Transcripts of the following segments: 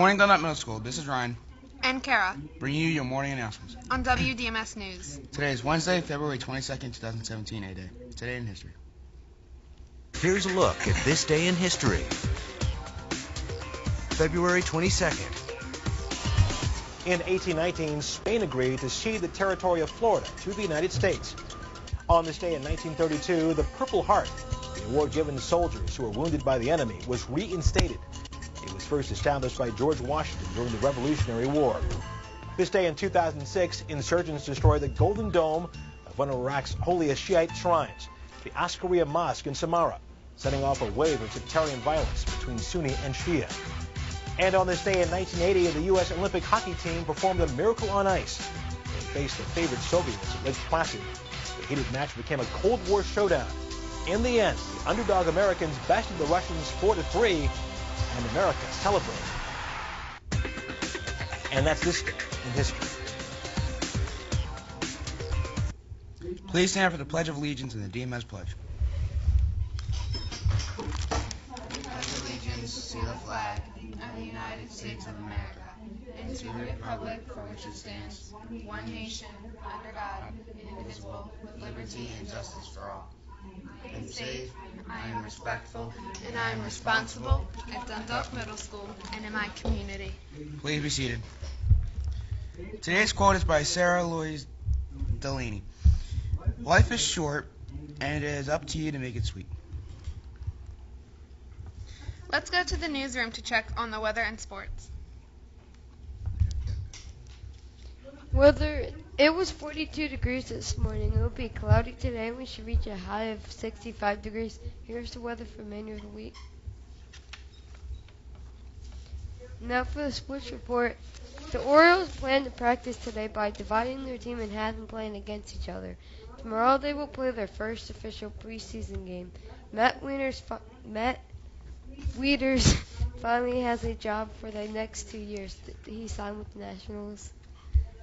morning, Dundalk Middle School. This is Ryan, and Kara bringing you your morning announcements. on WDMS News. Today is Wednesday, February 22nd, 2017, A-Day. Today in history. Here's a look at this day in history. February 22nd. In 1819, Spain agreed to cede the territory of Florida to the United States. On this day in 1932, the Purple Heart, the award given to soldiers who were wounded by the enemy, was reinstated. It was first established by George Washington during the Revolutionary War. This day in 2006, insurgents destroyed the Golden Dome of one of Iraq's holiest Shiite shrines, the Askaria Mosque in Samarra, setting off a wave of sectarian violence between Sunni and Shia. And on this day in 1980, the U.S. Olympic hockey team performed a miracle on ice. They faced the favored Soviets at Lake Placid. The heated match became a Cold War showdown. In the end, the underdog Americans bested the Russians 4-3, and America celebrated. And that's this day in history. Please stand for the Pledge of Allegiance and the DMS Pledge. Allegiance to the flag of the United States of America and to the republic for which it stands, one nation, under God, indivisible, with liberty and justice for all. And safe, I am respectful, and I am responsible At Dundalk Middle School and in my community. Please be seated. Today's quote is by Sarah Louise Delaney. Life is short, and it is up to you to make it sweet. Let's go to the newsroom to check on the weather and sports. Weather, it was 42 degrees this morning. It will be cloudy today. We should reach a high of 65 degrees. Here's the weather for remainder of the week. Now for the sports report. The Orioles plan to practice today by dividing their team in half and playing against each other. Tomorrow they will play their first official preseason game. Matt Wieters finally has a job for the next 2 years. He signed with the Nationals.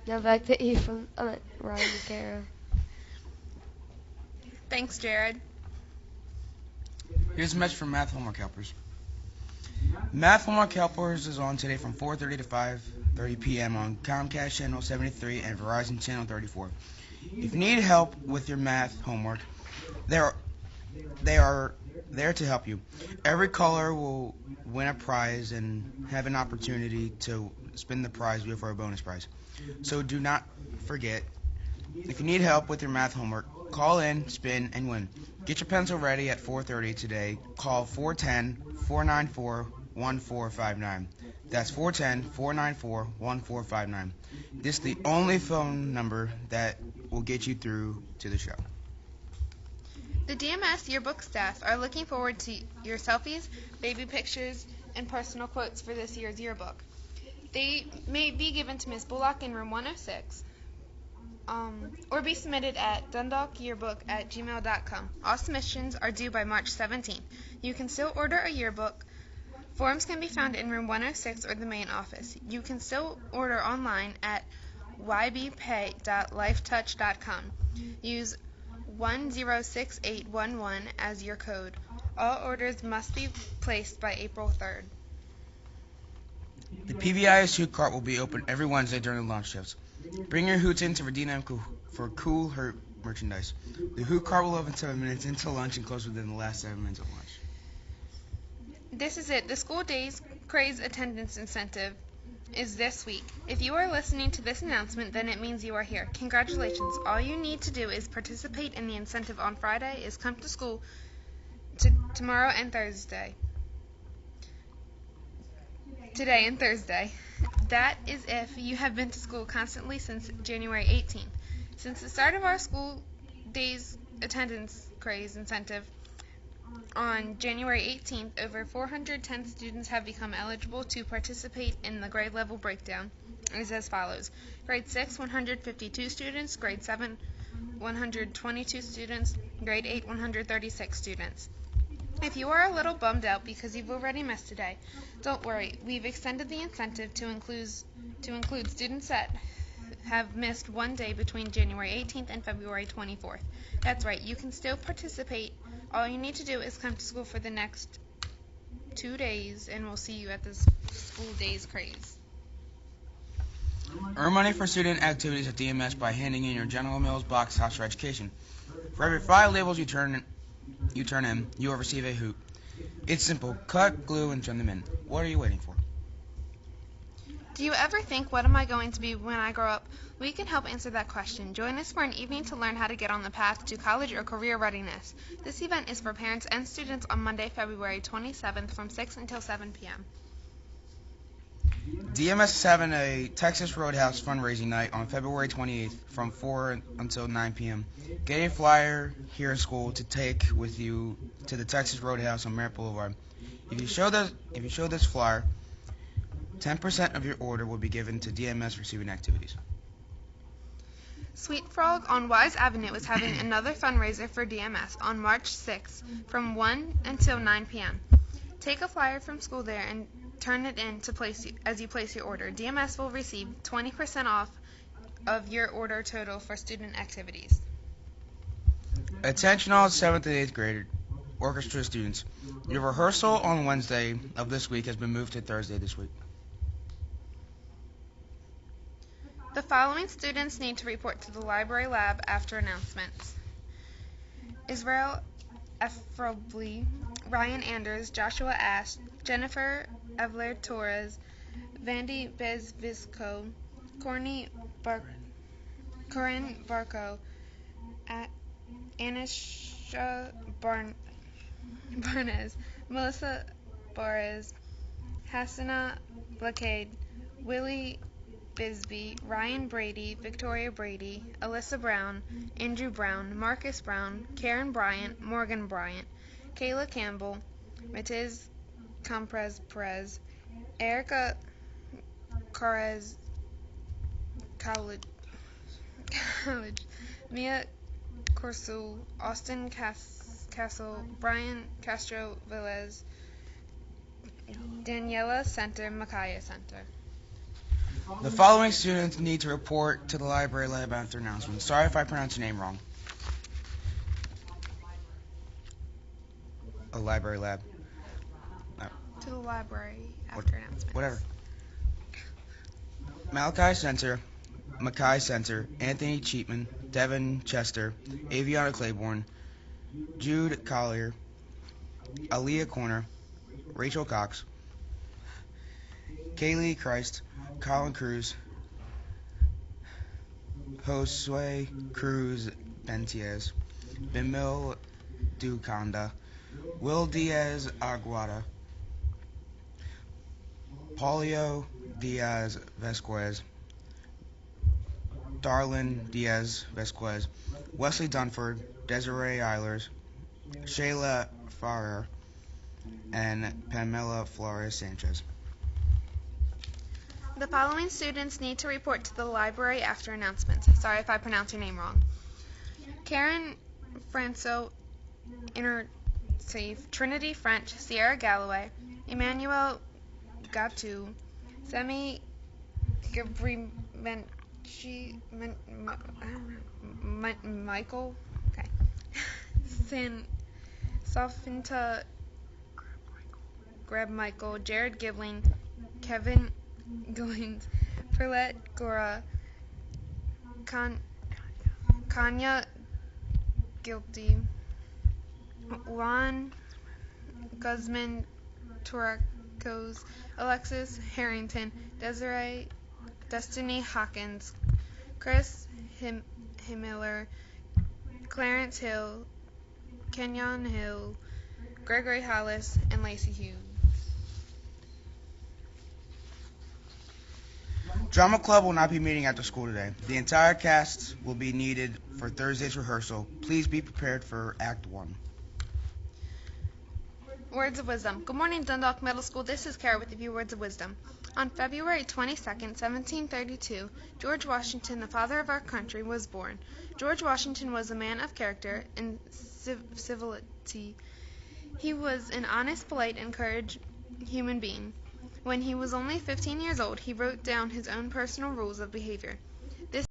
Now back to you from Ryan and Kara. Thanks, Jared. Here's a message from Math Homework Helpers. Math Homework Helpers is on today from 4:30 to 5:30 p.m. on Comcast Channel 73 and Verizon Channel 34. If you need help with your math homework, they are there to help you. Every caller will win a prize and have an opportunity to spin the prize wheel for a bonus prize. So do not forget, if you need help with your math homework, call in, spin, and win. Get your pencil ready at 4:30 today. Call 410-494-1459. That's 410-494-1459. This is the only phone number that will get you through to the show. The DMS yearbook staff are looking forward to your selfies, baby pictures, and personal quotes for this year's yearbook. They may be given to Ms. Bullock in room 106 or be submitted at dundalkyearbook@gmail.com. All submissions are due by March 17th. You can still order a yearbook. Forms can be found in room 106 or the main office. You can still order online at ybpay.lifetouch.com. Use 106811 as your code. All orders must be placed by April 3rd. The PBI's Hoot Cart will be open every Wednesday during the lunch shifts. Bring your hoots in to redeem them for cool Hurt merchandise. The Hoot Cart will open 7 minutes into lunch and close within the last 7 minutes of lunch. This is it. The School Days Craze Attendance Incentive is this week. If you are listening to this announcement, then it means you are here. Congratulations. All you need to do is participate in the incentive on Friday is come to school tomorrow and Thursday. Today and Thursday. That is if you have been to school constantly since January 18th. Since the start of our School Days Attendance Craze Incentive on January 18th, over 410 students have become eligible to participate in the grade level breakdown. It is as follows. Grade 6, 152 students. Grade 7, 122 students. Grade 8, 136 students. If you are a little bummed out because you've already missed today, don't worry. We've extended the incentive to include students that have missed one day between January 18th and February 24th. That's right. You can still participate. All you need to do is come to school for the next 2 days, and we'll see you at this school days craze. Earn money for student activities at DMS by handing in your General Mills box house for education. For every 5 labels you turn in, you will receive a hoop. It's simple. Cut, glue, and turn them in. What are you waiting for? Do you ever think, what am I going to be when I grow up? We can help answer that question. Join us for an evening to learn how to get on the path to college or career readiness. This event is for parents and students on Monday, February 27th from 6 until 7 p.m. DMS is having a Texas Roadhouse fundraising night on February 28th from 4 until 9 p.m. Get a flyer here in school to take with you to the Texas Roadhouse on Merritt Boulevard. If you show this flyer, 10% of your order will be given to DMS for student activities. Sweet Frog on Wise Avenue is having another fundraiser for DMS on March 6th from 1 until 9 p.m. Take a flyer from school there and turn it in as you place your order. DMS will receive 20% off of your order total for student activities. Attention all 7th and 8th grade orchestra students. Your rehearsal on Wednesday of this week has been moved to Thursday this week. The following students need to report to the library lab after announcements: Israel Efrobly, Ryan Anders, Joshua Ash, Jennifer Evler Torres, Vandy Bezvisco, Corinne Barco, Anisha Barnes, Melissa Barres, Hassana Blacade, Willie Bisbee, Ryan Brady, Victoria Brady, Alyssa Brown, Andrew Brown, Marcus Brown, Karen Bryant, Morgan Bryant, Kayla Campbell, Matiz Comprez Perez, Erica Carez College, Mia Corsul, Austin Castle, Brian Castro Velez, Daniela Center, Micaiah Center. The following students need to report to the library lab after announcement. Sorry if I pronounce your name wrong. A library lab. No. To the library after announcements. Whatever. Malachi Center, Mackay Center, Anthony Cheatman, Devin Chester, Aviana Claiborne, Jude Collier, Aaliyah Corner, Rachel Cox, Kaylee Christ, Colin Cruz, Josue Cruz Bentiez, Bimil Duconda, Will Diaz Aguada, Paulio Diaz Vesquez, Darlin Diaz Vesquez, Wesley Dunford, Desiree Eilers, Shayla Farrer, and Pamela Flores Sanchez. The following students need to report to the library after announcements. Sorry if I pronounce your name wrong. Karen Franco, Intersafe, Trinity French, Sierra Galloway, Emmanuel Gatu, Semi Gabrimenchi, Michael, okay, San Sofinta, Grab Michael, Jared Gibling, Kevin Goins, Perlette Gora, Kanya Guilty, Juan Guzman Turacos, Alexis Harrington, Desiree Destiny Hawkins, Chris Himmler, Clarence Hill, Kenyon Hill, Gregory Hollis, and Lacey Hughes. Drama Club will not be meeting after school today. The entire cast will be needed for Thursday's rehearsal. Please be prepared for Act 1. Words of Wisdom. Good morning, Dundalk Middle School. This is Kara with a few words of wisdom. On February 22nd, 1732, George Washington, the father of our country, was born. George Washington was a man of character and civility. He was an honest, polite, and courageous human being. When he was only 15 years old, he wrote down his own personal rules of behavior.